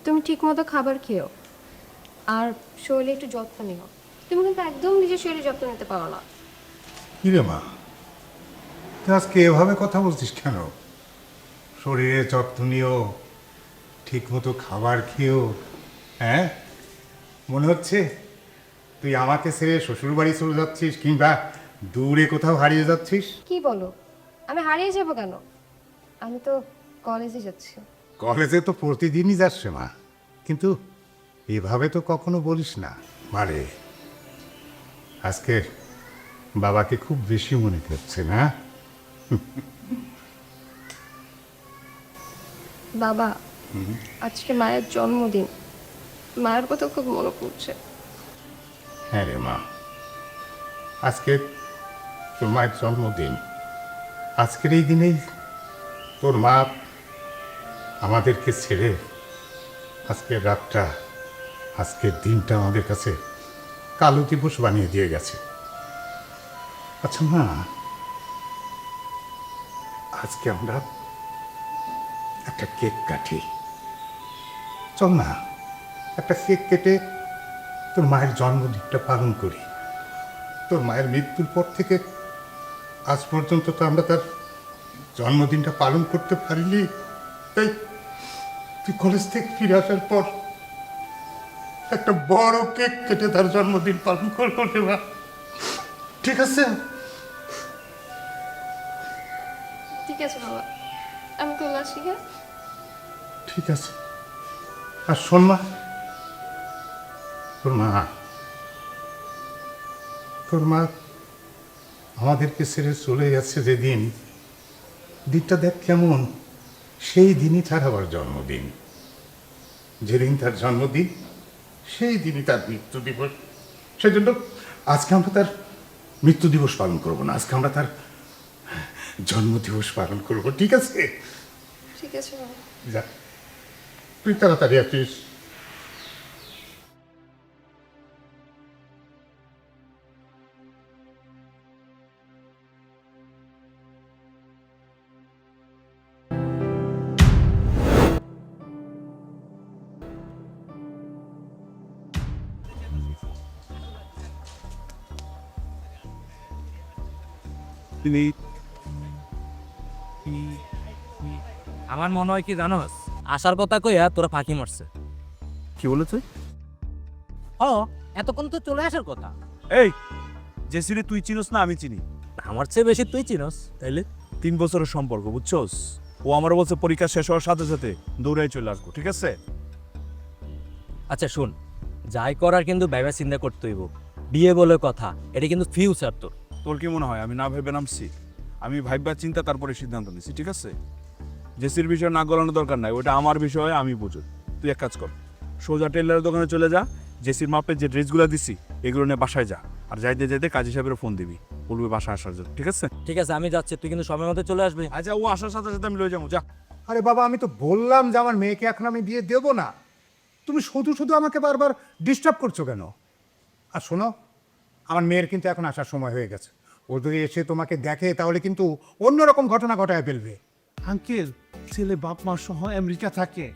তুমি ঠিকমতো খাবার খেও আর শরীরে একটু যত্ন নিও। তুমি কিন্তু একদম নিজের শরীরে যত্ন নিতে পারো না। কি রে মা, তুই আজকে এভাবে কথা বলছিস কেন? শরীরে যত্ন নিও, ঠিক মতো খাবার খেয়েও। হ্যাঁ, মনে হচ্ছে তুই আমাকে ছেড়ে শ্বশুর বাড়ি চলে যাচ্ছিস কিংবা দূরে কোথাও হারিয়ে যাচ্ছিস। কি বলো? আমি হারিয়ে যাব কেন? আমি তো কলেজে যাচ্ছি। কলেজে তো প্রতিদিনই যাচ্ছে মা, কিন্তু এভাবে তো কখনো বলিস না। মারে, আজকে বাবাকে খুব বেশি মনে করছে না? বাবা, আজকে মায়ের জন্মদিন, মায়ের কথা খুব মনে পড়ছে। হ্যাঁ রে মা, আজকে তোর মায়ের জন্মদিন। আজকের এই দিনেই তোর মা আমাদেরকে ছেড়ে আজকের রাতটা, আজকের দিনটা আমাদের কাছে কালো দিবস বানিয়ে দিয়ে গেছে। আচ্ছা মা, আজকে আমরা একটা কেক কাটি। চল না, একটা কেক কেটে তোর মায়ের জন্মদিনটা পালন করি। তোর মায়ের মৃত্যুর পর থেকে আজ পর্যন্ত তো আমরা তার জন্মদিনটা পালন করতে পারিনি। তাই তুই কলেজ থেকে ফিরে আসার পর একটা বড় কেক কেটে তার জন্মদিন পালন করবো রে মা। ঠিক আছে? ঠিক আছে বাবা, আমি তো আসি। হ্যাঁ, ঠিক আছে। আর শোন মা, তোর মা তোর মা আমাদেরকে ছেড়ে চলে যাচ্ছে যেদিন, দিনটা দেখ কেমন। সেই দিনই তার আবার জন্মদিন। যেদিন তার জন্মদিন সেই দিনই তার মৃত্যু দিবস। সেজন্য আজকে আমরা তার মৃত্যু দিবস পালন করব না, আজকে আমরা তার জন্মদিবস পালন করব। ঠিক আছে? ঠিক আছে বাবা। যা, তুই তাড়াতাড়ি আসিস। তিনি আমার মনে হয় কি জানোস, আসার কথা কইয়া তোরা ফাঁকি মারছে। কি বলেছে? ও, এতক্ষণ তো চলে আসার কথা। এই জেসিরে তুই চিনোস না আমি চিনি? আমার চেয়ে বেশি তুই চিনস তাইলে। 3 বছরের সম্পর্ক, বুঝছস? ও আমার বলছে পরীক্ষা শেষ হওয়ার সাথে সাথে দৌড়াই চলে আসবো, ঠিক আছে? আচ্ছা শুন, যাই করার কিন্তু ভাইবা চিন্তা করতে হইব। বিয়ে বলে কথা, এটা কিন্তু ফিউচার তোর। তোর কি মনে হয় আমি না ভেবে নামছি? আমি ভাববা চিন্তা তারপরে সিদ্ধান্ত নিছি, ঠিক আছে? জেসির বিষয় না গলানোর দরকার নাই, ওটা আমার বিষয়, আমি বুঝো। তুই এক কাজ কর, সোজা টেলারের দোকানে চলে যা, জেসির মাপে যে ড্রেসগুলো দিছি এগুলো নিয়ে বাসায় যা, আর যাইতে যাইতে কাজী সাহেবের ফোন দিবি, বলবি বাসায় আসার জন্য, ঠিক আছে? ঠিক আছে, আমি যাচ্ছি, তুই কিন্তু সময় মতো চলে আসবি। আচ্ছা, ও আসার সাথে সাথে আমি লয়ে যাবো, যা। আরে বাবা, আমি তো বললাম যে আমার মেয়েকে এখন আমি বিয়ে দেব না। তুমি শুধু শুধু আমাকে বারবার ডিস্টার্ব করছো কেন? আর শোনো, আমার মেয়ের কিন্তু এখন আসার সময় হয়ে গেছে। ও যদি এসে তোমাকে দেখে তাহলে কিন্তু অন্যরকম ঘটনা ঘটায় ফেলবে। আঙ্কেল, ছেলে বাপ মা সহ আমেরিকা থাকে,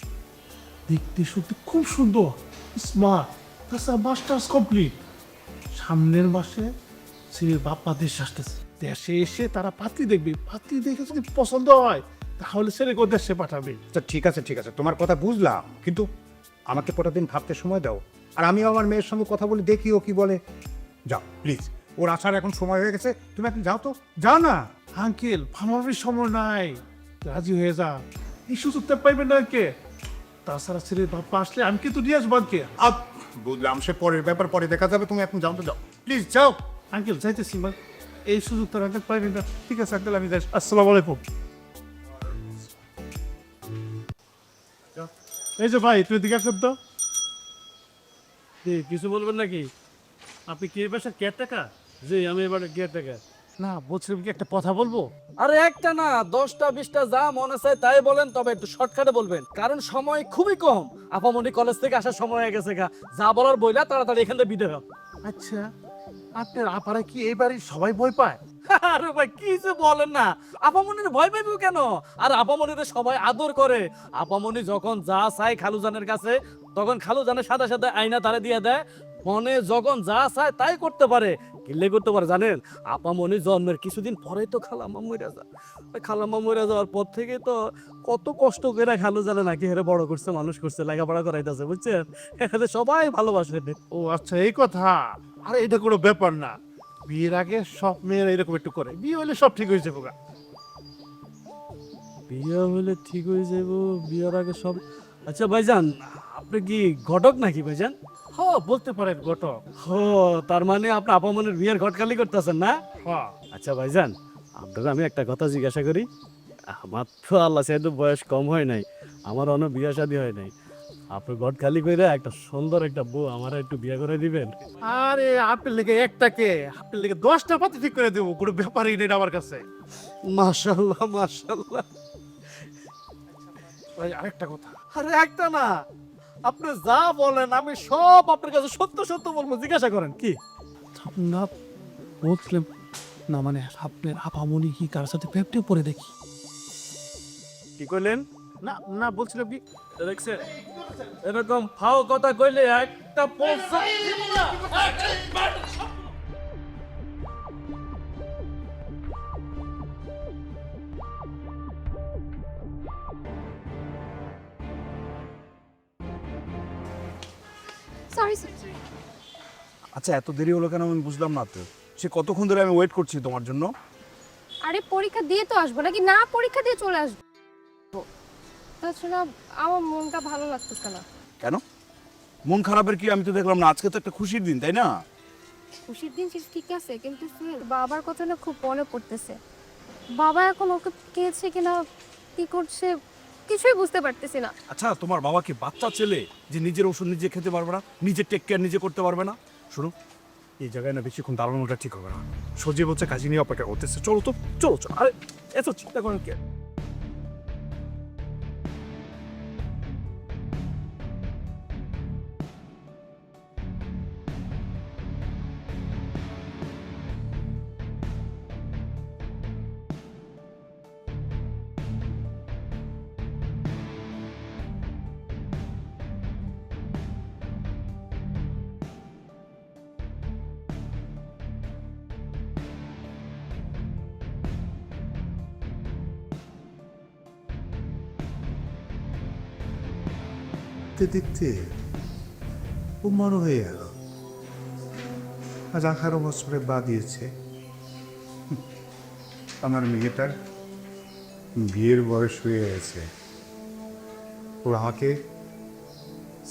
দেখতে শুনতে খুব সুন্দর, স্মার্ট, তাছাড়া মাস্টার্স কমপ্লিট। সামনের মাসে ছেলের বাপ মা দেশে আসতেছে, দেশে এসে তারা পাত্রী দেখবে, পাত্রী দেখে যদি পছন্দ হয় তাহলে ছেলেকে দেশে পাঠাবে। আচ্ছা ঠিক আছে, ঠিক আছে, তোমার কথা বুঝলাম, কিন্তু আমাকে কটা দিন ভাবতে সময় দাও। আর আমিও আমার মেয়ের সঙ্গে কথা বলে দেখি ও কি বলে। যাও প্লিজ, ওর আসার এখন সময় হয়ে গেছে, তুমি এখন যাও তো, যাও না। আঙ্কেল, ভালোভাবে সময় নাই, রাজি হয়ে যা, এই সুযোগটা পাইবেন না কে? তাছাড়া ছেলের বাপ মা আসলে আমি কিন্তু নিয়ে আসবো আজকে। বুঝলাম, সে পরের ব্যাপার পরে দেখা যাবে, তুমি এখন যাও তো, যাও প্লিজ, যাও। আঙ্কেল যাইতেছি, মা এই সুযোগটা আঙ্কেল পাইবেন না। ঠিক আছে আঙ্কেল, আমি যাই। আসসালামু আলাইকুম। এই যে ভাই, তুই দিকে আসেন তো। কিছু বলবেন নাকি? আপনি কি বাসার কেয়ারটেকার? জি, আমি এবারে কেয়ারটেকার। না, বলছিলাম কি একটা কথা বলবো। আরে একটা না, 10টা 20টা যা মনে চায় তাই বলেন, তবে একটু শর্টকাটে বলবেন, কারণ সময় খুবই কম। আপামনি কলেজ থেকে আসার সময় হয়ে গেছে গা, যা বলার বইলা তাড়াতাড়ি এখান থেকে বিদায় হোক। আচ্ছা, আপনার আপারা কি এই বাড়ির সবাই ভয় পায়? আরে ভাই কি যে বলেন না, আপামনির ভয় পাইবো কেন? আর আপামনিরে সবাই আদর করে। আপামনি যখন যা চায় খালুজানের কাছে, তখন খালুজানের সাথে সাথে আয়না তারে দিয়ে দেয়। মনে যখন যা চায় তাই করতে পারে। কিল্লে করতে পারে জানেন? আপামনি জন্মের কিছুদিন পরেই তো খালাম্মা মইরা যায়। ওই খালাম্মা মইরা যাওয়ার পর থেকে তো কত কষ্ট করে খালুজানে নাকি হেরে বড় করছে, মানুষ করছে, লেখাপড়া করাইতেছে, বুঝছেন? এখানে সবাই ভালোবাসে। ও আচ্ছা, এই কথা। আরে এটা কোনো ব্যাপার না, বিয়ের আগে সব মেয়েরা এরকম একটু করে, বিয়ে হলে সব ঠিক হয়ে যাবে গা। বিয়ে হলে ঠিক হয়ে যাব, বিয়ের আগে সব। আচ্ছা ভাইজান, আপনি কি ঘটক নাকি ভাইজান? হ, বলতে পারেন ঘটক। ও, তার মানে আপনি আপামনের বিয়ের ঘটকালি করতেছেন না? হ্যাঁ। আচ্ছা ভাইজান, আপনাকে আমি একটা কথা জিজ্ঞাসা করি। আমার তো আল্লাহ সাহেব বয়স কম হয় নাই, আমার অন্য বিয়ে শাদী হয় নাই। আপনি ঘটকালি করে একটা সুন্দর একটা বউ আমার একটু বিয়ে করে দিবেন? আরে আপেল লেগে একটাকে, আপেল লেগে 10টা পাতি ঠিক করে দেবো, কোনো ব্যাপারই নেই আমার কাছে। মাশাল্লাহ মাশাল্লাহ। ভাই, আরেকটা কথা। আরে একটা না, আপনি যা বলেন আমি সব আপনার কাছে সত্য সত্য বলবো, জিজ্ঞাসা করেন কি। না বলছিলাম না, মানে আপনার আপামনি কি কার সাথে প্রেমটে পড়ে দেখি? কি কইলেন? না না, বলছিলাম কি, দেখছেন এরকম ফাও কথা কইলে একটা পয়সা সরি সরি। আচ্ছা এত দেরি হলো কেন আমি বুঝলাম না তো। সে কতক্ষণ ধরে আমি ওয়েট করছি তোমার জন্য। আরে পরীক্ষা দিয়ে তো আসবো নাকি, না পরীক্ষা দিয়ে চলে আসবো। তাছাড়া আমার মনটা ভালো লাগতেছে না। কেন? মন খারাপের কি? আমি তো দেখলাম না, আজকে তো একটা খুশির দিন, তাই না? খুশির দিন সেটা ঠিক আছে, কিন্তু বাবার কথা না খুব মনে পড়তেছে। বাবা এখন ওকে খেয়েছে কিনা, কি করছে, কিছুই বুঝতে পারতেছি না। আচ্ছা তোমার বাবা কি বাচ্চা ছেলে যে নিজের ওষুধ নিজে খেতে পারবে না, নিজের টেক কেয়ার নিজে করতে পারবে না? শুনো, এই জায়গায় না বেশিক্ষণ দাঁড়ানোটা ঠিক হবে না। সজীব হচ্ছে কাজী নিয়ে অপেক্ষা করতেছে, চলো তো, চলো চলো। আরে এত চিন্তা করেন কে? দেখতে দেখতে ও বড় হয়ে গেল, আজ 18 বছরে বা দিয়েছে। আমার মেয়েটার বিয়ের বয়স হয়ে গেছে। ও আমাকে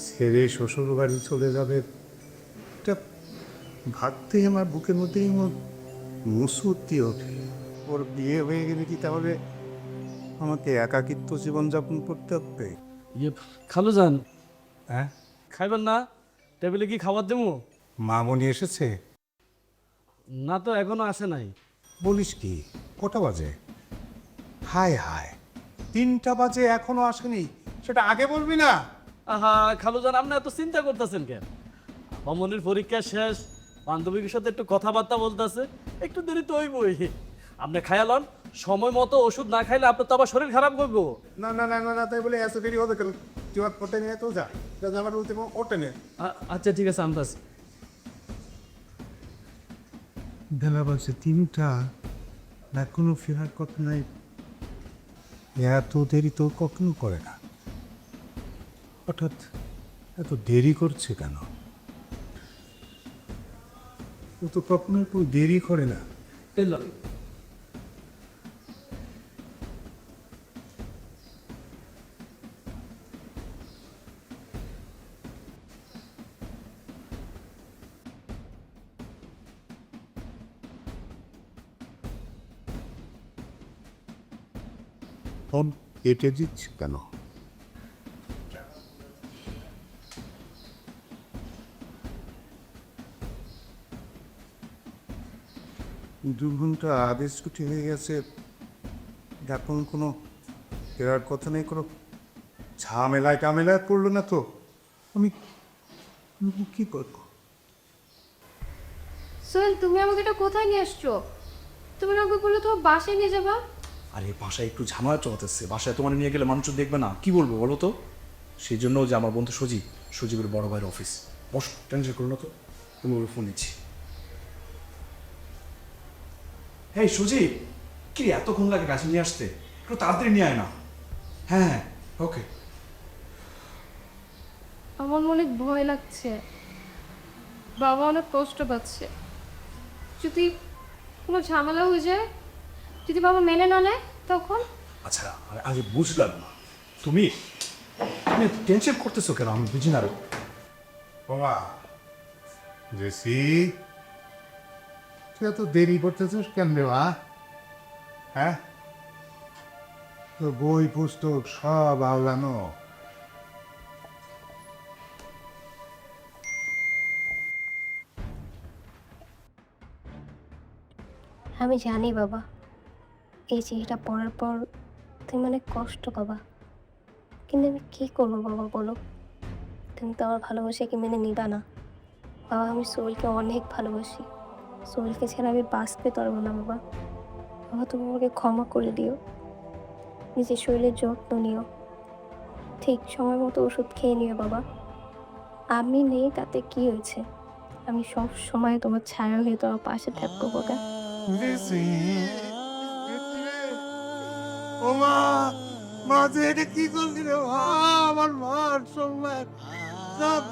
ছেড়ে শ্বশুর বাড়ি চলে যাবে, এটা ভাবতেই আমার বুকের মধ্যেই মুসুতি ওঠে। ওর বিয়ে হয়ে গেলে কি তাহলে আমাকে একাকিত্ব জীবনযাপন করতে হবে? ইয়ে খালুজান, হ্যাঁ, খাইবেন না? টেবিলে কি খাবার দেবো? মামনি এসেছে? না তো এখনো আসে নাই। বলিস কি, কটা বাজে? হায় হায়, 3টা বাজে এখনো আসেনি, সেটা আগে বলবি না? আহা খালুজান, আপনি এত চিন্তা করতেছেন কেন? অমনির পরীক্ষা শেষ, বান্ধবীর সাথে একটু কথাবার্তা বলতেছে, একটু দেরি তো হইবই। আপনি খায়ালন, সময় মতো ওষুধ না খাইলে আপনার তো আবার শরীর খারাপ করবো। না না না না, তাই বলে এত দেরি হবে কেন? তুই ওটে নিয়ে তো যা, আমার বলতে ওটে নে। আচ্ছা ঠিক আছে, আমদাস। বেলা বাজে 3টা, না কোনো ফেরার কথা নাই। এত দেরি তো কখনো করে না, হঠাৎ এত দেরি করছে কেন? ও তো কখনো কোনো দেরি করে না। ফোন কেটে দিচ্ছে কেন? দু ঘন্টা আদেশ ছুটি হয়ে গেছে, এখন কোনো ফেরার কথা নেই, কোনো ঝামেলায় টামেলায় পড়লো না তো? আমি কি করবো? সোহেল, তুমি আমাকে এটা কোথায় নিয়ে আসছো? তুমি না বলে তো বাসায় নিয়ে যাবা। আরে বাসায় একটু ঝামেলা চলতেছে, বাসায় তোমার নিয়ে গেলে মানুষ দেখবে না, কি বলবো বলো তো। সেই জন্য যে আমার বন্ধু সজীবের বড় ভাইয়ের অফিস, বস টেনশন করো না তো, তুমি ওর ফোন নিচ্ছি। হ্যাঁ সজীব, কি এতক্ষণ লাগে কাছে নিয়ে আসতে, একটু তাড়াতাড়ি নিয়ে আয় না। হ্যাঁ হ্যাঁ ওকে। আমার অনেক ভয় লাগছে, বাবা অনেক কষ্ট পাচ্ছে। যদি কোনো ঝামেলা হয়ে যায়, যদি বাবা মেনে না নেয় তখন? আচ্ছা আগে বুঝলাম না, তুমি তুমি টেনশন করতেছো কেন, আমি বুঝি না রে। বাবা জেসি, তুই এত দেরি করতেছিস কেন রে মা? হ্যাঁ, তোর বই পুস্তক সব আওলানো। আমি জানি বাবা, এই চিঠিটা পড়ার পর তুমি অনেক কষ্ট পাবা, কিন্তু আমি কি করবো বাবা বলো? তুমি তো আমার ভালোবাসাকে মেনে নিবা না বাবা। আমি সোহেলকে অনেক ভালোবাসি, সোহেলকে ছাড়া আমি বাঁচতে পারবো না বাবা। বাবা তুমি আমাকে ক্ষমা করে দিও, নিজের শরীরের যত্ন নিও, ঠিক সময় মতো ওষুধ খেয়ে নিও বাবা। আমি নেই তাতে কি হয়েছে, আমি সব সময় তোমার ছায়া হয়ে তোমার পাশে থাকবো বাবা। ও মা, মা তুই এটা কি করলি রে মা? আমার মান সম্মান সব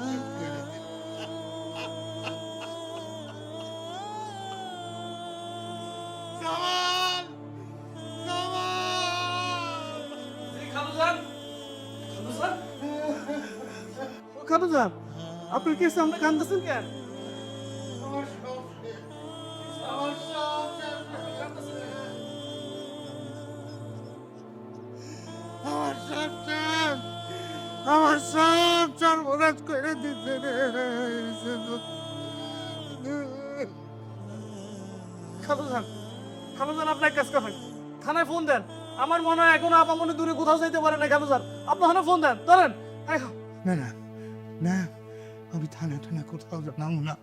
জামাল, জামাল। খালুজান, খালুজান, খালুজান, আপনার কেসে আমরা কান্দাছেন কেন? আমার সব শেষ, আমার সব শেষ। আমার সব শেষ, আমার সব সর্বনাশ করে দিতে রে। খালুজান, খালুজান আপনি এক কাজ করেন, থানায় ফোন দেন। আমার মনে হয় এখনো আপামনি দূরে কোথাও যাইতে পারে না। খালুজান আপনি থানায় ফোন দেন, ধরেন। না না না, আমি থানা থানা কোথাও জানাবো না।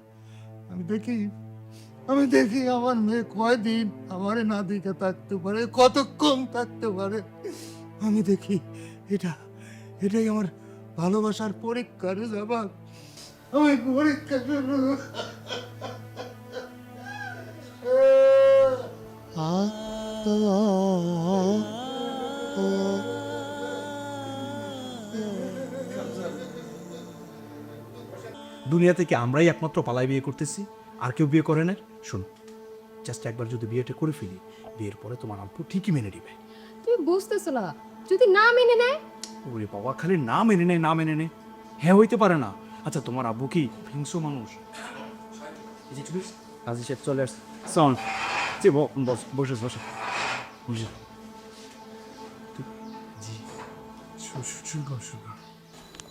আমি দেখি আমার মেয়ে কয়দিন আমার না দিকে থাকতে পারে, কতক্ষণ থাকতে পারে। আমি দেখি এটাই আমার ভালোবাসার পরীক্ষা রে যাবা। আমি পরীক্ষা করবো। দুনিয়া থেকে আমরাই একমাত্র পালাই বিয়ে করতেছি, আর কেউ বিয়ে করে না। শোন, জাস্ট একবার যদি বিয়েটা করে ফেলি, বিয়ের পরে তোমার আব্বু ঠিকই মেনে নেবে। তুমি বুঝতেছো না, যদি না মেনে নেয়? ওরে বাবা, খালি না মেনে নেয় না মেনে নেয়, হ্যাঁ হইতে পারে না। আচ্ছা তোমার আব্বু কি হিংস্র মানুষ? কাজী সাহেব চলে আসছে, শোন বসে বসে বসে।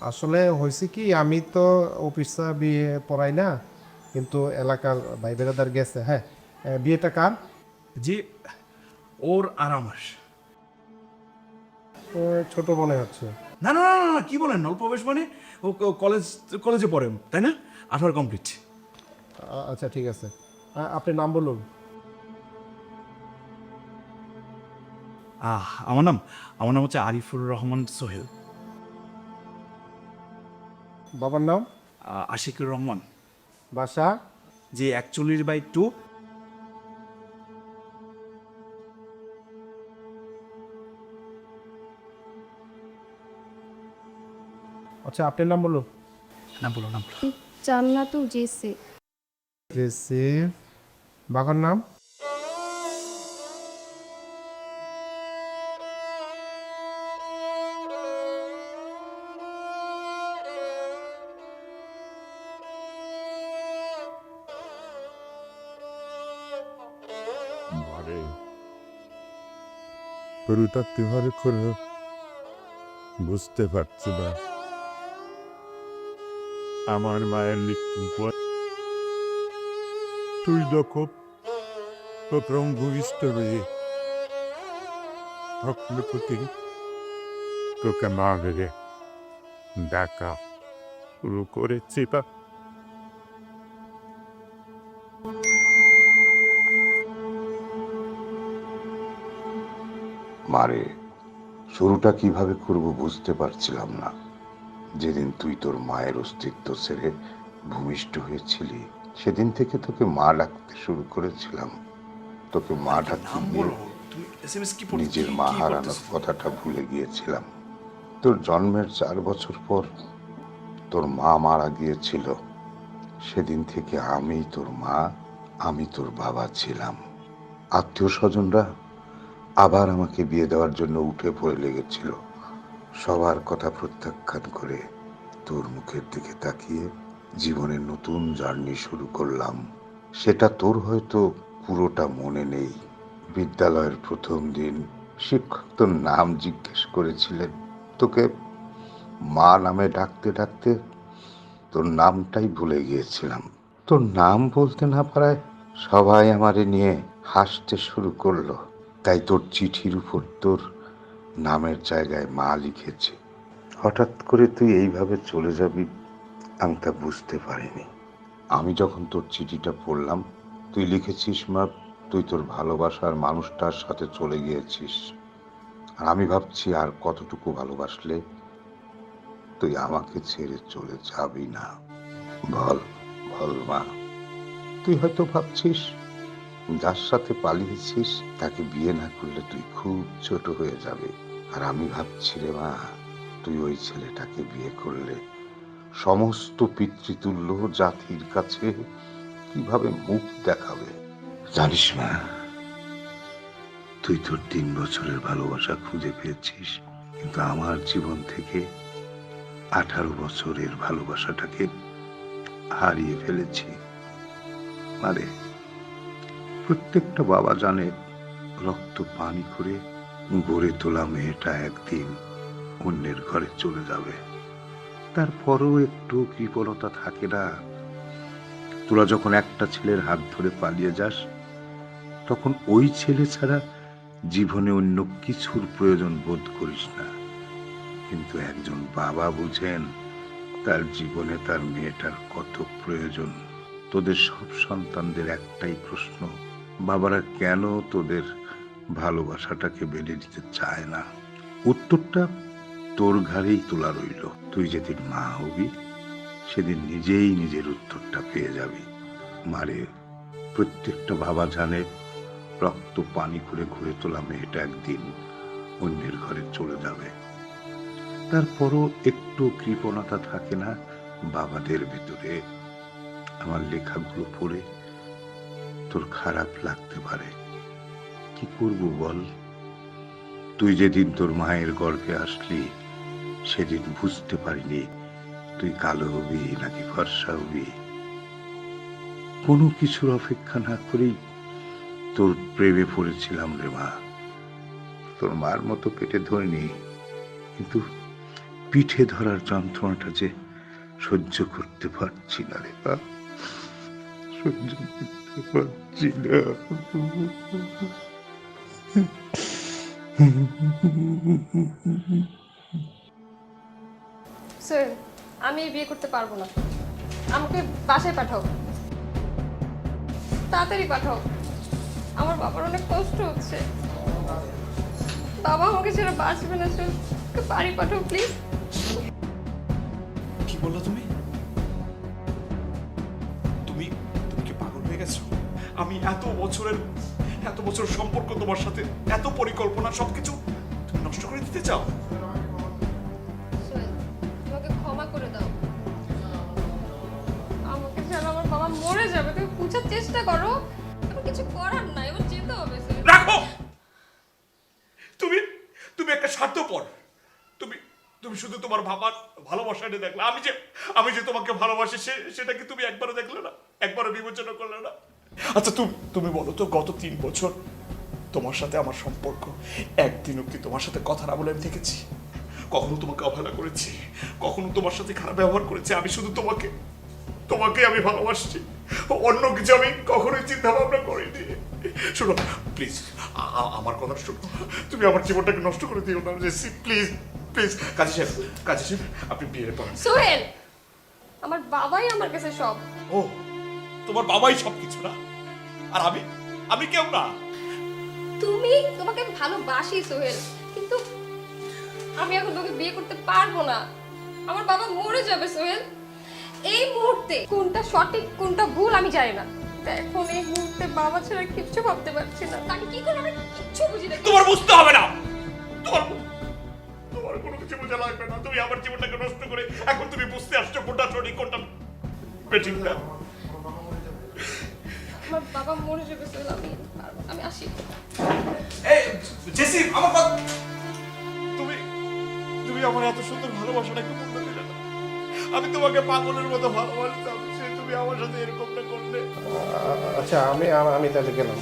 আসলে হয়েছে কি, আমি তো অফিসা বিয়ে পড়াই না, কিন্তু এলাকার ভাই বেড়াদার গেছে। হ্যাঁ, বিয়েটা কার? জি, ওর আর আমার। ও ছোট মনে হচ্ছে। না না না না, কি বলেন, অল্প বয়স মানে ও কলেজে পড়ে, তাই না? 18 কমপ্লিট। আচ্ছা ঠিক আছে, আপনি নাম বলুন। আমার নাম হচ্ছে আরিফুর রহমান সোহেল। বাবার নাম? আশিকুর রহমান। বাসা? যে 41/2। আচ্ছা আপনার নাম বলুন। নাম বলো। জান্নাতুল জেসি। জেসি। বাবার নাম? ঘরে গরুটা তেহারে করে বুঝতে পারছি না আমার মায়ের মৃত্যুর পর তুই যখন প্রথম ভূমিষ্ঠ হয়ে তখন প্রতি তোকে মা ভেবে ডাকা শুরু করেছি। তা মারে শুরুটা কিভাবে করব বুঝতে পারছিলাম না। যেদিন তুই তোর মায়ের অস্তিত্ব ছেড়ে ভূমিষ্ঠ হয়েছিলি সেদিন থেকে তোকে মা ডাকতে শুরু করেছিলাম। তোকে মা ডাকতে গিয়ে তুমি এসএমএস কি নিজের মা হারানোর কথাটা ভুলে গিয়েছিলাম। তোর জন্মের 4 বছর পর তোর মা মারা গিয়েছিল। সেদিন থেকে আমি তোর মা, আমি তোর বাবা ছিলাম। আত্মীয় স্বজনরা আবার আমাকে বিয়ে দেওয়ার জন্য উঠে পড়ে লেগেছিল। সবার কথা প্রত্যাখ্যান করে তোর মুখের দিকে তাকিয়ে জীবনের নতুন জার্নি শুরু করলাম। সেটা তোর হয়তো পুরোটা মনে নেই। বিদ্যালয়ের প্রথম দিন শিক্ষক তোর নাম জিজ্ঞেস করেছিলেন। তোকে মা নামে ডাকতে ডাকতে তোর নামটাই ভুলে গিয়েছিলাম। তোর নাম বলতে না পারায় সবাই আমারে নিয়ে হাসতে শুরু করলো। তাই তোর চিঠির উপর তোর নামের জায়গায় মা লিখেছে। হঠাৎ করে তুই এইভাবে চলে যাবি আমি তা বুঝতে পারিনি। আমি যখন তোর চিঠিটা পড়লাম, তুই লিখেছিস মা তুই তোর ভালোবাসার মানুষটার সাথে চলে গিয়েছিস। আর আমি ভাবছি আর কতটুকু ভালোবাসলে তুই আমাকে ছেড়ে চলে যাবি না। বল বল মা, তুই হয়তো ভাবছিস যার সাথে পালিয়েছিস তাকে বিয়ে না করলে তুই খুব ছোট হয়ে যাবে। আর আমি ভাবছি রে মা, তুই ওই ছেলেটাকে বিয়ে করলে সমস্ত পিতৃতুল্য জাতির কাছে কিভাবে মুখ দেখাবে। জানিস মা, তুই তোর 3 বছরের ভালোবাসা খুঁজে পেয়েছিস, কিন্তু আমার জীবন থেকে 18 বছরের ভালোবাসাটাকে হারিয়ে ফেলেছি। আরে প্রত্যেকটা বাবা জানে রক্ত পানি করে গড়ে তোলা মেয়েটা একদিন অন্যের ঘরে চলে যাবে। তারপরও একটু কৃপণতা থাকে না? তোরা যখন একটা ছেলের হাত ধরে পালিয়ে যাস তখন ওই ছেলে ছাড়া জীবনে অন্য কিছুর প্রয়োজন বোধ করিস না। কিন্তু একজন বাবা বুঝেন তার জীবনে তার মেয়েটার কত প্রয়োজন। তোদের সব সন্তানদের একটাই প্রশ্ন, বাবারা কেন তোদের ভালোবাসাটাকে বেড়ে দিতে চায় না? উত্তরটা তোর ঘাড়েই তোলা রইল। তুই যেদিন মা হবি সেদিন নিজেই নিজের উত্তরটা পেয়ে যাবি। মারে, প্রত্যেকটা বাবা জানে রক্ত পানি করে ঘুরে তোলা মেয়েটা একদিন অন্যের ঘরে চলে যাবে। তারপরও একটু কৃপণতা থাকে না বাবাদের ভিতরে? আমার লেখাগুলো পড়ে তোর খারাপ লাগতে পারে, কি করব বল? তুই যেদিন তোর মায়ের গর্ভে আসলি সেদিন বুঝতে পারিনি তুই কালো হবি নাকি ফর্সা হবি। কোনো কিছুর অপেক্ষা না করেই তোর প্রেমে পড়েছিলাম রে মা। তোর মার মতো পেটে ধরিনি, কিন্তু পিঠে ধরার যন্ত্রণাটা যে সহ্য করতে পারছি না রে মা, সহ্য করতে পারছি না। স্যার, আমি বিয়ে করতে পারবো না। আমাকে বাসায় পাঠাও, তাড়াতাড়ি পাঠাও। আমার বাবার অনেক কষ্ট হচ্ছে। বাবা আমাকে ছেড়ে বাঁচবে না স্যার, ওকে বাড়ি পাঠাও প্লিজ। কি বললো তুমি? তুমি তুমি কি পাগল হয়ে গেছো? আমি এত বছর সম্পর্ক তোমার সাথে, এত পরিকল্পনা, সবকিছু তুমি নষ্ট করে দিতে চাও? সোহেল, তোমাকে ক্ষমা করে দাও। আমাকে ছাড়া আমার বাবা মরে যাবে, তুমি বুঝার চেষ্টা করো। আমার কিছু করার নাই, এবার যেতে হবে স্যার। রাখো! তুমি একটা স্বার্থপর। তুমি শুধু তোমার বাবার ভালোবাসাটা দেখলে। আমি যে তোমাকে ভালোবাসি সেটা কি তুমি একবারও দেখলে না? একবারও বিবেচনা করলে না? আচ্ছা তুমি বলো তো, গত 3 বছর তোমার সাথে আমার সম্পর্ক, একদিনও কি তোমার সাথে কথা না বলে আমি দেখেছি? কখনো তোমাকে অবহেলা করেছি? কখনো তোমার সাথে খারাপ ব্যবহার করেছি? আমি শুধু তোমাকে আমি ভালোবাসছি, অন্য কিছু আমি কখনোই চিন্তা ভাবনা করিনি। শোনো প্লিজ, আমার কথা শোনো। তুমি আমার জীবনটাকে নষ্ট করে দিও না জেসি, প্লিজ প্লিজ। কাজী সাহেব আপনি বিয়ে করেন। সোহেল, আমার বাবাই আমার কাছে সব। ও, তোমার বাবাই সব কিছু না? আর আমি কেউ না? তোমাকে ভালোবাসি সোহেল। কিন্তু আমি এখন তোকে বিয়ে করতে পারবো না। আমার বাবা মরে যাবে সোহেল। এই মুহূর্তে কোনটা সঠিক কোনটা ভুল আমি জানি না। এখন এই মুহূর্তে বাবা ছাড়া কিচ্ছু ভাবতে পারছি না। আমি কি করব আমি কিচ্ছু বুঝি না। তোমার বুঝতে হবে না। তোমার তোমার কোনো কিছু বোঝা লাগবে না। তুমি আমার জীবনটাকে নষ্ট করে এখন তুমি বুঝতে আসছো কোনটা সঠিক কোনটা বেঠিক না। আমার বাবা মরে যাবে সোহেল। আমি আসি। এই জেসি আমার কথা তুমি তুমি আমার এত সুন্দর ভালোবাসাটা একটু মূল্য দিলে না। আমি তোমাকে পাগলের মতো ভালোবাসতাম, সে তুমি আমার সাথে এরকমটা করলে। আচ্ছা আমি তাহলে গেলাম।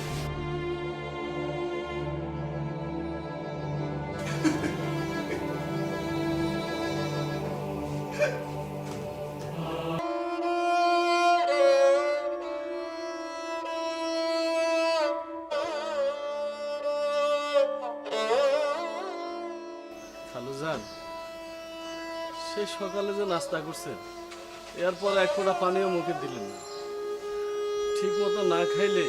খালুজান, সে সকালে যে নাস্তা করছেন এরপর এক ফোঁটা পানিও মুখে দিলেন না। ঠিক মতো না খাইলে,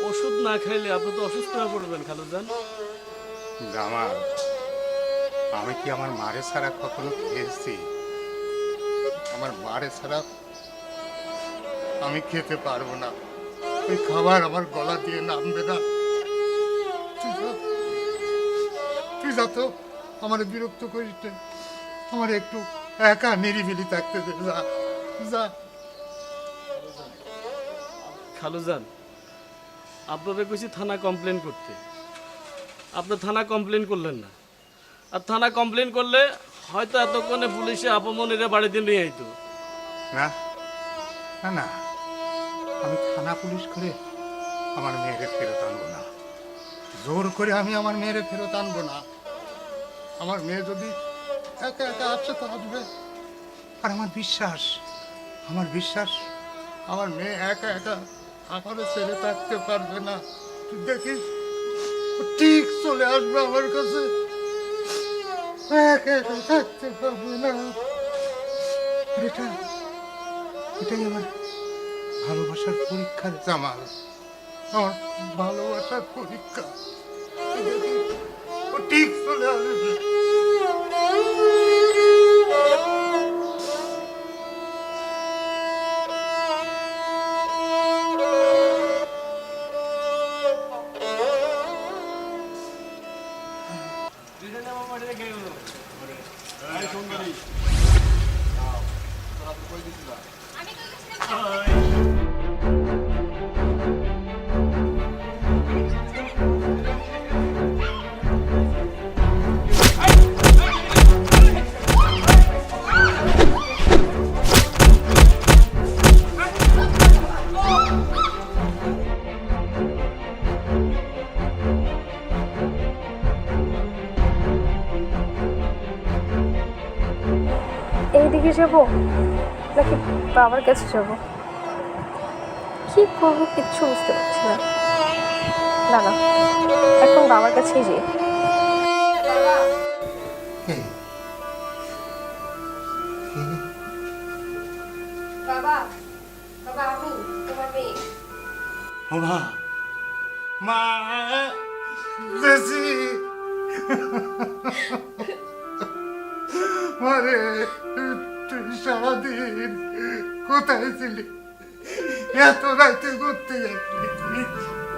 ওষুধ না খাইলে আপনি তো অসুস্থ হয়ে পড়বেন খালুজান। জামাল, আমি কি আমার মারে ছাড়া কখনো খেয়েছি? আমার মারে ছাড়া আমি খেতে পারবো না। ওই খাবার আমার গলা দিয়ে নামবে না। তুই যা তো আমার বিরক্ত করিস না। আমার একটু একা নিরিবিলি থাকতে দে। যা যা। খালুজান, আপনারা কইছি থানা কমপ্লেন করতে, আপনি থানা কমপ্লেন করলেন না। আর থানা কমপ্লেন করলে হয়তো এতক্ষণে পুলিশে আপামনিরে বাড়িতে নিয়ে আইতো। না না না, আমি থানা পুলিশ করে আমার মেয়েরে ফেরত আনবো না। জোর করে আমি আমার মেয়েরে ফেরত আনবো না। আমার মেয়ে যদি একা একা আসছে তো আসবে। আর আমার বিশ্বাস আমার মেয়ে একা একা আমারও ছেড়ে থাকতে পারবে না। তুই দেখিস ও ঠিক চলে আসবে আমার কাছে। একা একা থাকতে পারবে না। আর এটাই আমার ভালোবাসার পরীক্ষা জামাল, আমার ভালোবাসার পরীক্ষা। তুই দেখিস ও ঠিক চলে আসবে। এইদিকে যাব নাকি বাবার কাছে যাব? কি করবো কিচ্ছু বুঝতে পারছি না। না না, এখন বাবার কাছেই যাই। বাবা, বাবা আমি তোমার মেয়ে। মা মা বেশি মারে, তুই সারাদিন কোথায় ছিলি? এত রাতে ঘুরতে যাচ্ছিলি?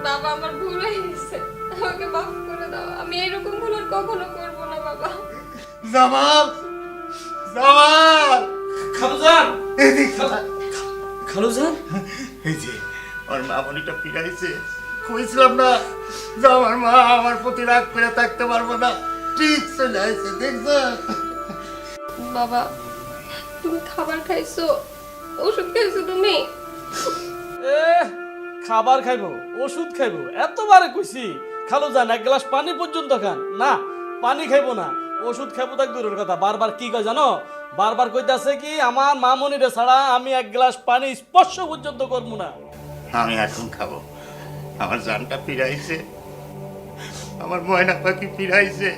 বাবা আমার ভুল হয়ে গেছে, আমাকে মাফ করে দাও। আমি এরকম ভুল আর কখনো করবো না বাবা। জামাল, জামাল, খালুজান, এদিক খালুজান, এই যে আমার মামনিটা ফিরাইছে। কইছিলাম না যে আমার মা আমার প্রতি রাগ করে থাকতে পারবো না, ঠিক চলে আসছে। দেখছ বাবা, তুমি খাবার খাইছো, ওষুধ খাইছো তুমি? এ খাবার খাইবো, ওষুধ খাইবো, এতবারে কইছি খালুজান এক গ্লাস পানি পর্যন্ত খান। না, পানি খাইবো না, ওষুধ খাইবো তাক দূরের কথা। বারবার কি কয় জানো? বারবার কইতাছে কি আমার মামনিরে ছাড়া আমি এক গ্লাস পানি স্পর্শ পর্যন্ত করবো না। আমি এখন খাবো। আমার জানটা ফিরাইছে, আমার ময়না পাখি ফিরাইছে,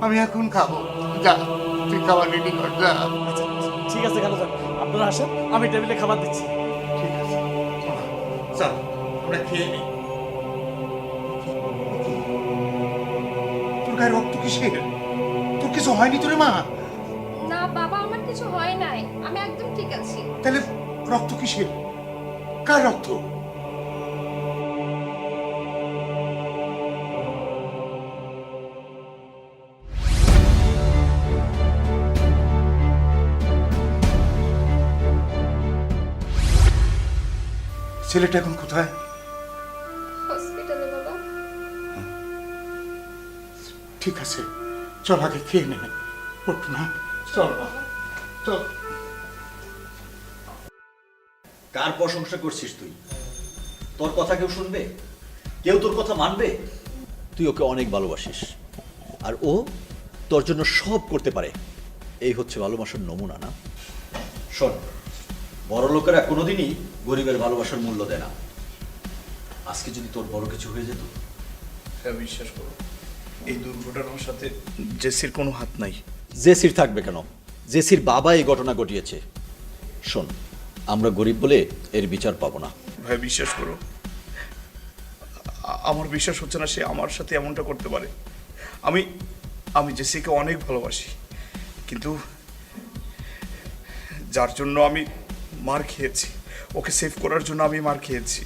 আমি এখন খাবো। যা তুই খাবার রেডি কর। যা। ঠিক আছে খালুজান, আপনারা আসেন, আমি টেবিলে খাবার দিচ্ছি। ঠিক আছে, চল আমরা খেয়ে নিই। তোর গায়ে রক্ত কিসের? তোর কিছু হয়নি তোরে মা? না বাবা, আমার কিছু হয় নাই, আমি একদম ঠিক আছি। তাহলে রক্ত কিসের? কার রক্ত? ছেলেটা এখন কোথায়? হসপিটালে বাবা। ঠিক আছে, চল আগে খেয়ে নে। ওঠ না, চল বাবা, চল। কার প্রশংসা করছিস তুই? তোর কথা কেউ শুনবে? কেউ তোর কথা মানবে? তুই ওকে অনেক ভালোবাসিস, আর ও তোর জন্য সব করতে পারে। এই হচ্ছে ভালোবাসার নমুনা, না? শোন, বড় লোকেরা কোনোদিনই গরিবের ভালোবাসার মূল্য দেয় না। আজকে যদি তোর বড় কিছু হয়ে যেত? হ্যাঁ, বিশ্বাস করো, এই দুর্ঘটনার সাথে জেসির কোনো হাত নাই। জেসির থাকবে কেন? জেসির বাবা এই ঘটনা ঘটিয়েছে। শোন, আমরা গরিব বলে এর বিচার পাবো না। ভাই বিশ্বাস করো, আমার বিশ্বাস হচ্ছে না সে আমার সাথে এমনটা করতে পারে। আমি জেসিকে অনেক ভালোবাসি, কিন্তু যার জন্য আমি মার খেয়েছি, ওকে সেভ করার জন্য আমি মার খেয়েছি।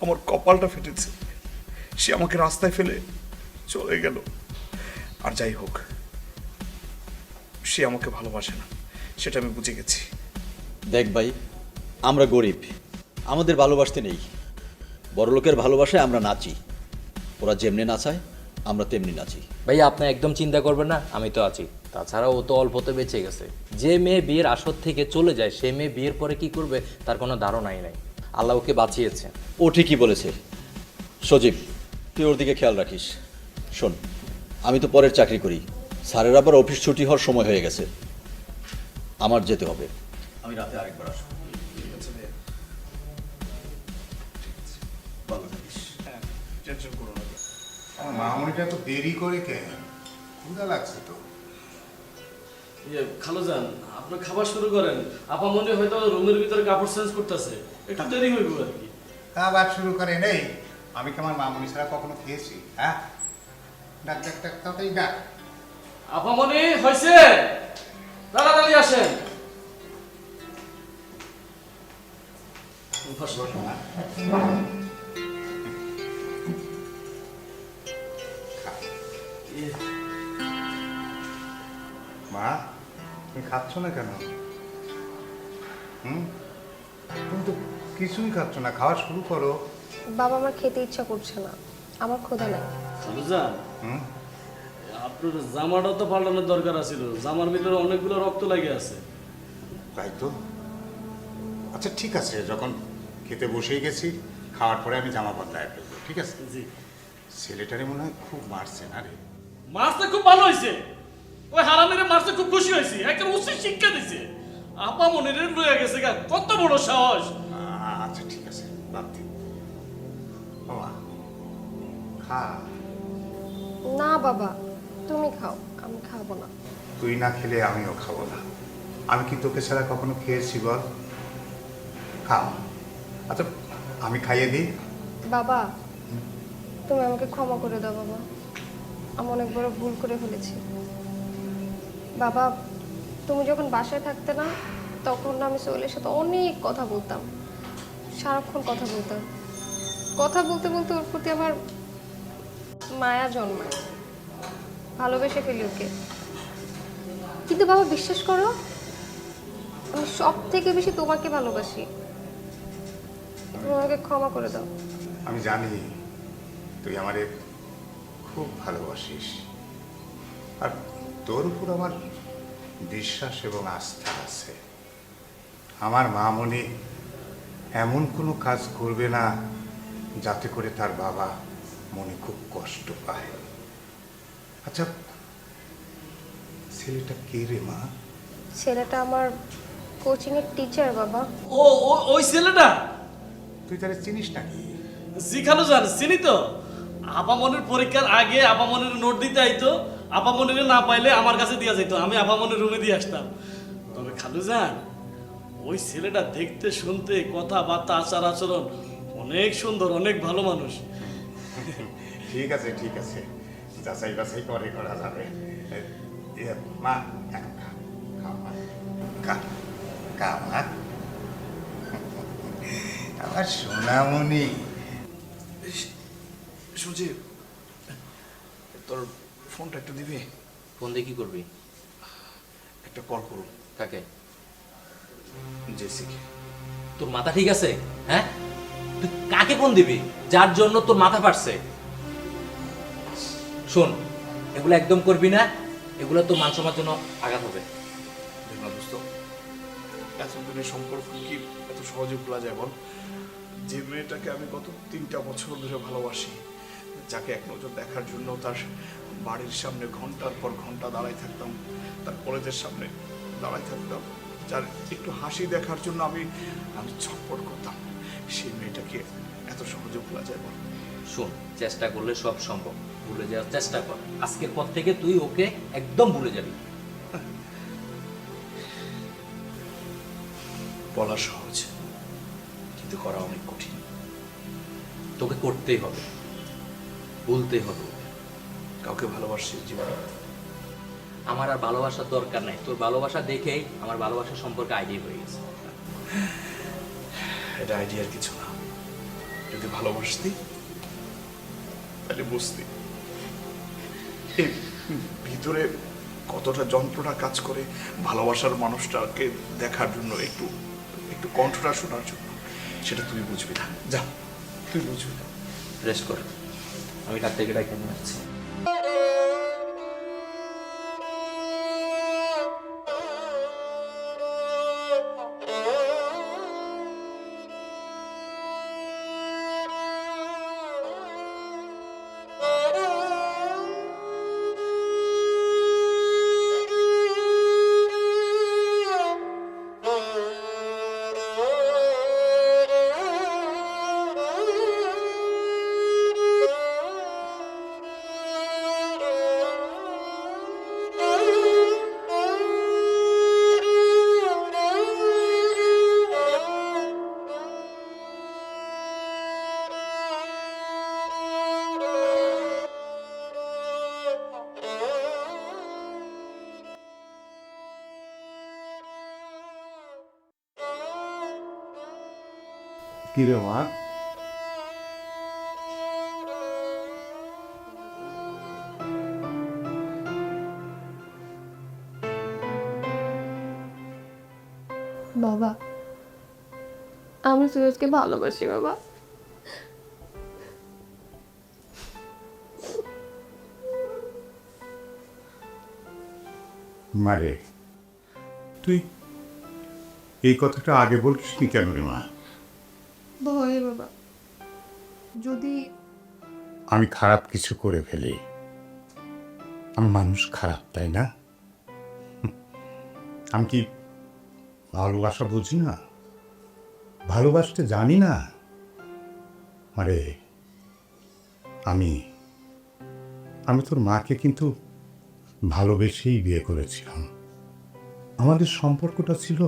আমার কপালটা ফেটেছে। সে আমাকে রাস্তায় ফেলে চলে গেল। আর যাই হোক, সে আমাকে ভালোবাসে না, সেটা আমি বুঝে গেছি। দেখ ভাই, আমরা গরিব, আমাদের ভালোবাসতে নেই। বড়লোকের ভালোবাসায় আমরা নাচি। ওরা যেমনি নাচায় আমরা তেমনি নাচি। ভাইয়া আপনি একদম চিন্তা করবেন না, আমি তো আছি। তাছাড়া ও তো অল্পতে বেঁচে গেছে। যে মেয়ে বিয়ের আসর থেকে চলে যায়, সে মেয়ে বিয়ের পরে কি করবে তার কোনো ধারণাই নাই। আল্লাহ ওকে বাঁচিয়েছে। ও ঠিকই বলেছে। সজীব, তুই ওর দিকে খেয়াল রাখিস। শোন, আমি তো পরের চাকরি করি, স্যারের আবার অফিস ছুটি হওয়ার সময় হয়ে গেছে, আমার যেতে হবে। আমি রাতে আরেকবার আসবো। ভালো থাকিস। হ্যাঁ, টেনশন করো না। আমার মামনিটা তো দেরি করে কেন? ক্ষুধা লাগছে তো। খালুজান, আপনি খাবার শুরু করেন। আপা মনে হয়তো রুমের ভিতরে কাপড় চেঞ্জ করতেছে, একটু দেরি হইব আর কি। খাবার শুরু করে নেই। আমি কি আমার মামনি ছাড়া কখনো খেয়েছি? হ্যাঁ, ডাক ডাক ডাক, তাড়াতাড়ি ডাক। আপা মনে হয়েছে, তাড়াতাড়ি আসেন। মা, তুমি খাচ্ছ না কেন? তুমি তো কিছুই খাচ্ছ না, খাওয়া শুরু করো। বাবা, আমার খেতে ইচ্ছা করছে না, আমার ক্ষুধা নাই। খালুজান, হুম, আপনার জামাটাও তো পাল্টানোর দরকার আছিল। জামার ভিতরে অনেকগুলো রক্ত লাগে আছে। তাই তো। আচ্ছা ঠিক আছে, যখন খেতে বসেই গেছি, খাওয়ার পরে আমি জামা বদলায় ফেলবো, ঠিক আছে? জি। ছেলেটারে মনে হয় খুব মারছে না রে? মাছটা খুব ভালো হয়েছে। ওই হারামের মাছটা খুব খুশি হয়েছে, একটা উচিত শিক্ষা দিছে। আপা মনে লয়ে গেছে গা, কত বড় সাহস। আচ্ছা ঠিক আছে, বাদ দিন। বাবা, খা। না বাবা, তুমি খাও, আমি খাবো না। তুই না খেলে আমিও খাবো না। আমি কি তোকে ছাড়া কখনো খেয়েছি বল? খাও। আচ্ছা, আমি খাইয়ে দিই। বাবা, তুমি আমাকে ক্ষমা করে দাও বাবা, আমি অনেক বড় ভুল করে ফেলেছি। বাবা, তুমি যখন বাসায় থাকতে না, তখন আমি সোহেলের সাথে অনেক কথা বলতাম, সারাক্ষণ কথা বলতাম। কথা বলতে বলতে ওর প্রতি আমার মায়া জন্মায়, ভালোবেসে ফেলি ওকে। কিন্তু বাবা বিশ্বাস করো, আমি সব থেকে বেশি তোমাকে ভালোবাসি। তুমি আমাকে ক্ষমা করে দাও। আমি জানি তুই আমারে খুব ভালোবাসিস, আর তোর উপর আমার বিশ্বাস এবং আস্থা আছে। আমার মামনি এমন কোনো কাজ করবে না যাতে করে তার বাবা মনে খুব কষ্ট পায়। আচ্ছা, ছেলেটা কে রে মা? ছেলেটা আমার কোচিংয়ের টিচার বাবা। ও ওই ছেলেটা? তুই তাহলে চিনিস নাকি? জি খালুজান, চিনি তো। আপামনির পরীক্ষার আগে আপামনির নোট দিতে আইতো, আপামনির না পাইলে আমার কাছে দিয়া যাইতো, আমি আপামনির রুমে দিয়ে আসতাম। তবে খালুজান, ওই ছেলেটা দেখতে শুনতে কথাবার্তা আচার আচরণ অনেক সুন্দর, অনেক ভালো মানুষ। ঠিক আছে ঠিক আছে, যাচাই বাছাই করে করা যাবে। মা এখন খা, খা মা, খা, খা মা। আমার সোনামণি। সুজিব, তোর ফোনটা একটু দিবি? ফোন দিয়ে কি করবি? একটা কল করুন। কাকে? জেসিকে। তোর মাথা ঠিক আছে? হ্যাঁ, তুই কাকে ফোন দিবি যার জন্য তোর মাথা ফাটছে? শোন, এগুলো একদম করবি না, এগুলো তোর মান সম্মানের জন্য আঘাত হবে। দেখ না দোস্ত, এতদিনের সম্পর্ক কি এত সহজে ভোলা যায় বল? যে মেয়েটাকে আমি গত 3টা বছর ধরে ভালোবাসি, যাকে এক নজর দেখার জন্য তার বাড়ির সামনে ঘন্টার পর ঘন্টা দাঁড়াই থাকতাম, তার কলেজের সামনে দাঁড়াই থাকতাম, যার একটু হাসি দেখার জন্য আমি ছটফট করতাম, সেই মেয়েটাকে এত সহজে ভোলা যায় বল? শোন, চেষ্টা করলে সব সম্ভব। ভুলে যাওয়ার চেষ্টা কর, আজকের পর থেকে তুই ওকে একদম ভুলে যাবি। বলা সহজ, কিন্তু করা অনেক কঠিন। তোকে করতেই হবে, ভুলতেই হবে। কাউকে ভালোবাসি জীবনে? আমার আর ভালোবাসার দরকার নাই, তোর ভালোবাসা দেখেই আমার ভালোবাসার সম্পর্কে আইডিয়া হয়ে গেছে। এটা আইডিয়ার কিছু না। যদি ভালোবাসতি তাহলে বুঝতি এই ভিতরে কতটা যন্ত্রণা কাজ করে ভালোবাসার মানুষটাকে দেখার জন্য, একটু একটু কণ্ঠটা শোনার জন্য। সেটা তুই বুঝবি না। যা, তুই বুঝবি না। রেস্ট কর, আমি ডাক্তারকে ডাক্তার নিয়ে আসছি। কি রে মা? বাবা, আমি সুরজকে ভালোবাসি বাবা। মারে, তুই এই কথাটা আগে বলছিস কেন রে মা? ভয় বাবা, যদি আমি খারাপ কিছু করে ফেলি। আমি মানুষ খারাপ, তাই না? আমি কি ভালোবাসা বুঝি না? ভালোবাসতে জানি না? আরে আমি তোর মাকে কিন্তু ভালোবেসেই বিয়ে করেছিলাম। আমাদের সম্পর্কটা ছিল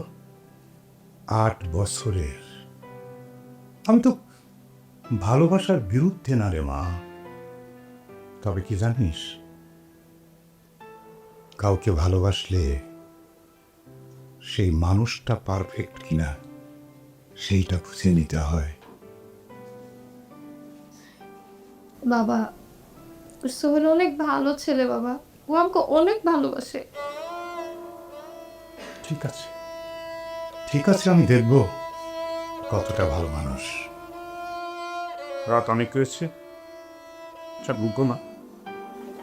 8 বছরের। আমি তো ভালোবাসার বিরুদ্ধে না রে মা। তবে কি জানিস, কাউকে ভালোবাসলে সেই মানুষটা পারফেক্ট কিনা সেইটা খুঁজে নিতে হয়। বাবা, সোহেল অনেক ভালো ছেলে বাবা, ও আমাকে অনেক ভালোবাসে। ঠিক আছে, ঠিক আছে, আমি দেখব কতটা ভালো মানুষ। রাত অনেক হয়েছে, বুঝবো না।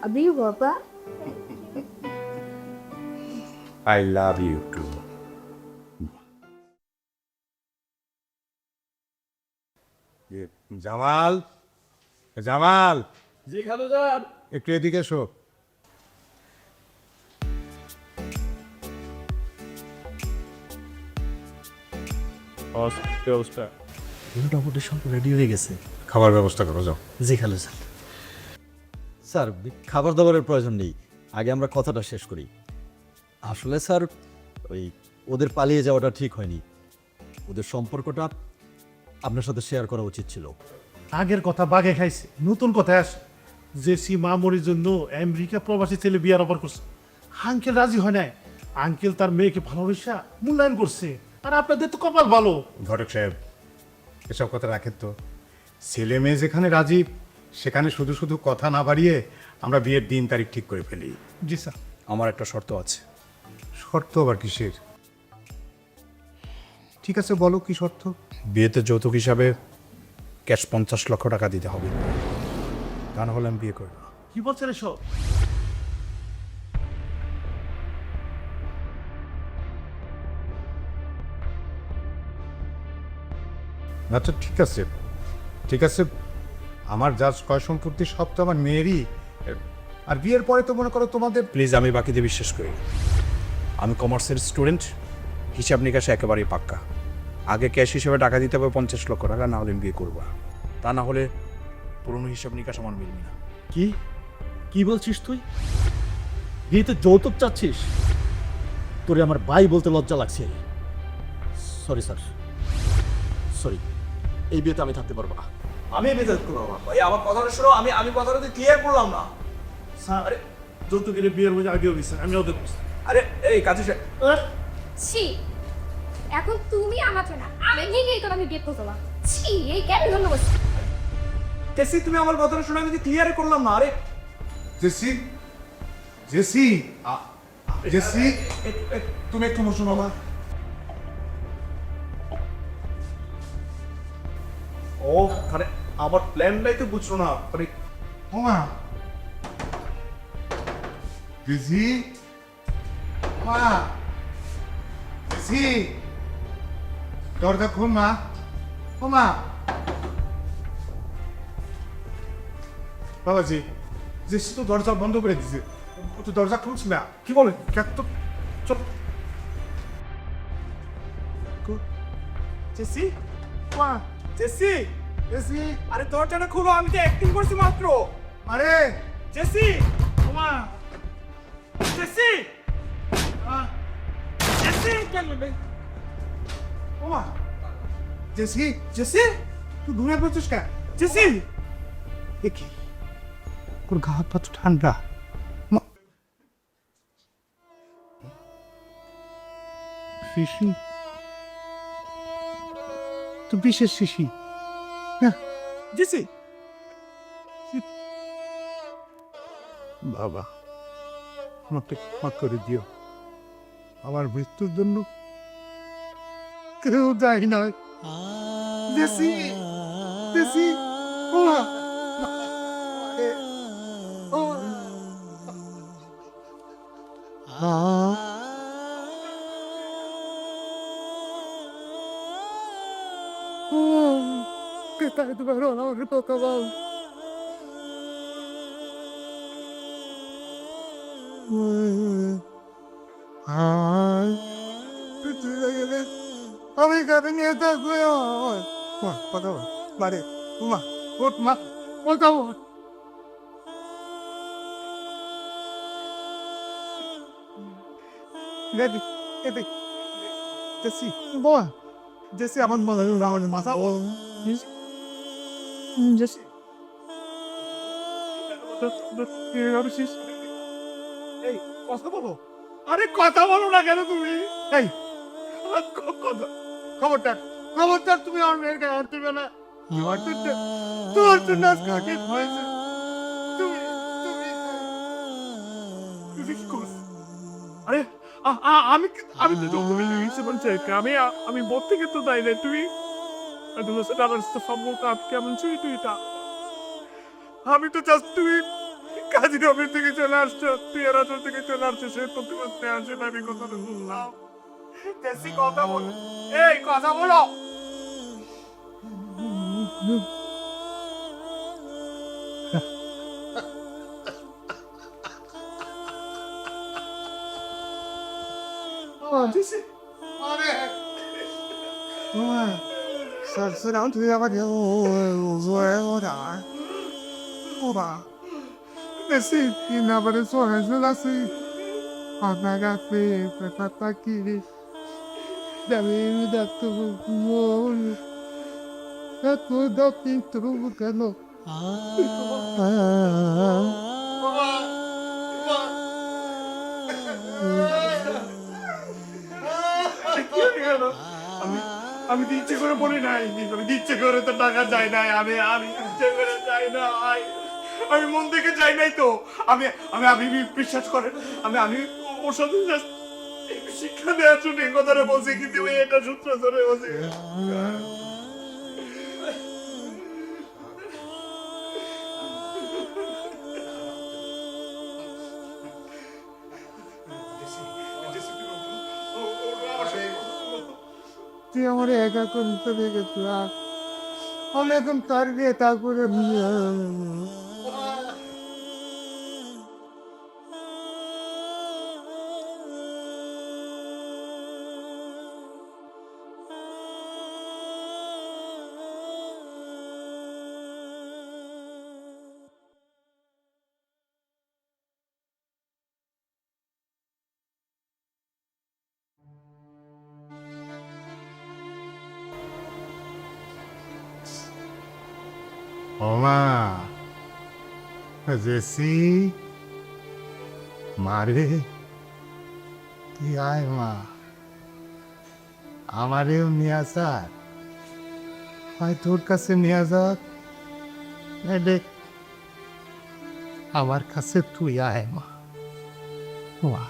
আবি বাবা, I love you too. Jamal, Jamal, জি খালুজান। একটু এদিকে এসো। মোটামুটি সব রেডি হয়ে গেছে। খাবার ব্যবস্থা করো, যাও। জি খালুজান। স্যার, খাবার দাবারের প্রয়োজন নেই, আগে আমরা কথাটা শেষ করি। আসলে স্যার, ওই ওদের পালিয়ে যাওয়াটা ঠিক হয়নি। ওদের সম্পর্কটা আপনার সাথে শেয়ার করা উচিত ছিল। আগের কথা বাগে খাইছে, নতুন কথায় আসে। জেসি মামরির জন্য আমেরিকা প্রবাসী ছেলে বিয়ার অফার করছে। আঙ্কেল রাজি হয় নাই। আঙ্কেল তার মেয়েকে ভালোবাসা মূল্যায়ন করছে। আর আপনাদের তো কপাল ভালো। ঘটক সাহেব, এসব কথা রাখেন তো। ছেলে মেয়ে যেখানে রাজি, সেখানে শুধু শুধু কথা না বাড়িয়ে আমরা বিয়ের দিন তারিখ ঠিক করে ফেলি। জি স্যার। আমার একটা শর্ত আছে। শর্ত আবার কিসের? ঠিক আছে, বলো কি শর্ত? বিয়েতে যৌতুক হিসাবে ক্যাশ 50 লক্ষ টাকা দিতে হবে, তা না হলে আমি বিয়ে করব না। কি বলছেন এসব? আচ্ছা ঠিক আছে, ঠিক আছে, আমার যা কয় সম্পত্তি সব তো আমার মেয়েরই। আর বিয়ের পরে তো মনে করো তোমাদের। প্লিজ, আমি বাকিতে বিশ্বাস করি। আমি কমার্সের স্টুডেন্ট, হিসাব নিকাশে একেবারেই পাক্কা। আগে ক্যাশ হিসেবে টাকা দিতে হবে 50 লক্ষ টাকা, না হলে আমি বিয়ে করবো না। তা না হলে পুরনো হিসাব নিকাশ আমার মিলবে না। কি কি বলছিস তুই? বিয়েতে যৌতুক চাচ্ছিস? তোরে আমার ভাই বলতে লজ্জা লাগছে। সরি স্যার, সরি, এই বিয়েতে আমি থাকতে পারবো না। আমি এই বিয়েতে থাকতে পারবো না। ভাই আমার কথাটা শোনো, আমি কথাটা ক্লিয়ার করলাম না। স্যার যৌতুকের বিয়ের মধ্যে আগেও দিচ্ছে, আমিও দেখছি। আরে এই কাজে ছি, এখন তুমি আমাকে না, আমি নিজেই তো আমি বিয়ে করতে না। ছি, এই কেন ধন্যবাদ। জেসি, তুমি আমার কথাটা শোনো, আমি ক্লিয়ার করলাম না। আরে জেসি, জেসি, জেসি, তুমি একটু বসো বাবা। ও মানে আমার প্ল্যানটাই তো বুঝছো না। মানে ওমা, জেসি, মা, জেসি, দরজা খোল মা। ওমা, বাবাজি, জেসি তো দরজা বন্ধ করে দিছে, ও তো দরজা খুলছে না। কি বলে? তো চল। জেসি, মা, জেসি, জেসি, আরে দরজাটা খুলো, আমি তো অ্যাক্টিং করছি মাত্র। আরে জেসি, ওমা, জেসি, জেসি, ওমা, জেসি, জেসি, তুই ঘুমিয়ে পড়ছিস কেন? জেসি, দেখি ওর গা হাত পা তো ঠান্ডা। শিশি তো বিশেষ শিশি। জেসি, বাবা, আমাকে ক্ষমা করে দিও। আমার মৃত্যুর জন্য কেউ দায়ী নয়। জেসি, জেসি, ওমা, কোথায় তোমার আমার কথা বল। আমি এখানে নিয়ে থাকবো। কথা বল মারে, মা, ওঠ মা, কথা বল। জেসি, বাবা, জেসি, আমার মাথা ও জেসি, এই কথা বলো। আরে কথা বলো না কেন তুমি? এই খবরদার, খবরদার, তুমি আমার মেয়ের গায়ে হাত দিবে না। তোমার জন্য আজকে অনেক হয়েছে। তুমি তুমি তুমি কি করছো? আরে আমি তো তুমি লিখেছি বলছে আমি বোধ থেকে তো দাই রে তুমি কেমন ছিল তুইটা? আমি তো জাস্ট তুই কাজী রবির থেকে চলে আসছো, তুই এরাজোর থেকে চলে আসছো, সে প্রতিবাদে আসে না, আমি কথাটা শুনলাম। জেসি, কথা বলো, এই কথা বলো। জেসি, আরে ওমা, স্যার তুই আমাকে ওমা, জেসি, না পারে সহেছে আসি আপনার কাছে পেপারটা কি যাবে দেখতে এত দাও কিন্তু কেন আমি আমি তো ইচ্ছে করে বলি নাই, আমি তো ইচ্ছে করে তো টাকা চাই নাই, আমি আমি ইচ্ছে করে চাই নাই, আমি মন থেকে চাই নাই তো। আমি আমি আমি বিশ্বাস করেন, আমি ওর সাথে just একটু শিক্ষা দেওয়ার জন্য এই কথাটা বলছি, কিন্তু ওই এটা সূত্র ধরে বলছি। তুই আমার একা করতে দেখেছি, আমি এখন তার বিয়ে তা করে ওমা জেসি মারে, তুই আয় মা, আমারেও নিয়ে যাক, হয় তোর কাছে নিয়ে যাক, দেখ আমার কাছে তুই আয় মা। মা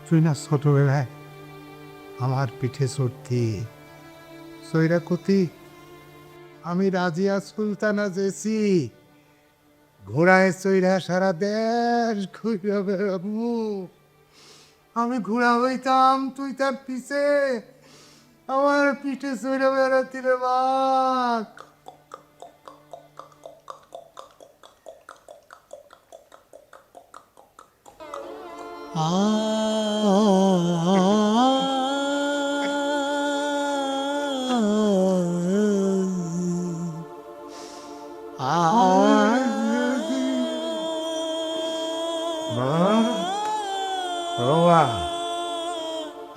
তুই না ছোটবেলায় আমার পিঠে চড়তি, সৈরা কতি আমি রাজিয়া সুলতানা জেসি ঘোড়ায় চৈরা সারা দেশ ঘুরে বেড়াবো। আমি ঘোড়া হইতাম, তুই তার পিছে আমার পিঠে চৈরা বেড়াতি রে বাঘ।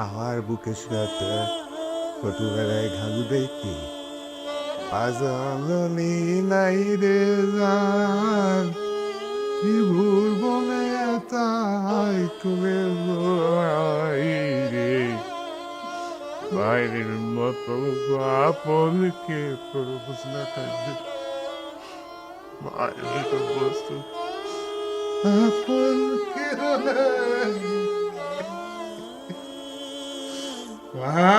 আমার বুকের সাথে ছোটবেলায় ঘালু দেখি, আজ আমি নাই রে জান, কি ভুল বলে তাই তুমি রে বাইরের মতো আপনকে প্রবোজ না থাকবে বাইরের বস্তু আপনকে মা,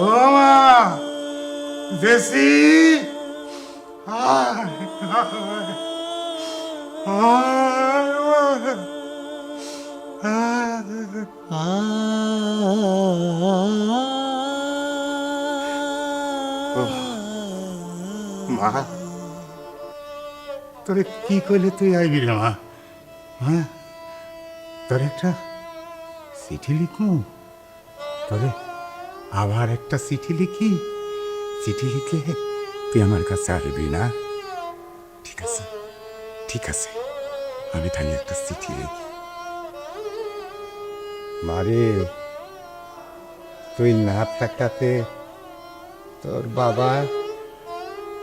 ও মা জেসি, মা তোরে কি করলে তুই আইবি রে মা? হ্যাঁ, তোর একটা চিঠি লিখু, তোরে আবার একটা চিঠি লিখি, চিঠি লিখলে তুই আমার কাছে আসবি না? ঠিক আছে, ঠিক আছে, আমি তাহলে একটা চিঠি লিখি। মারে তুই না থাকাতে তোর বাবা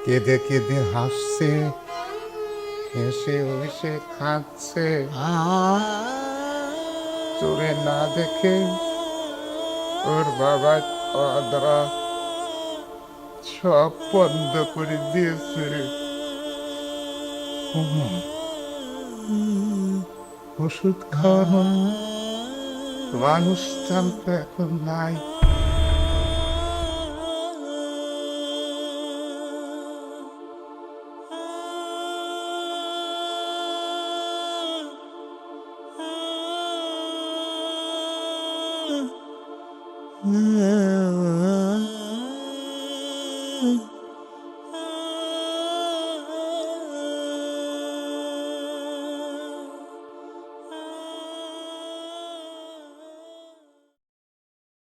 কেঁদে কেঁদে হাসছে, হেসে হেসে খাচ্ছে, তোরে না দেখে ওর বাবা খাওয়া সব বন্ধ করে দিয়েছে রে। ওষুধ খাওয়ানো মানুষটান তো এখন নাই।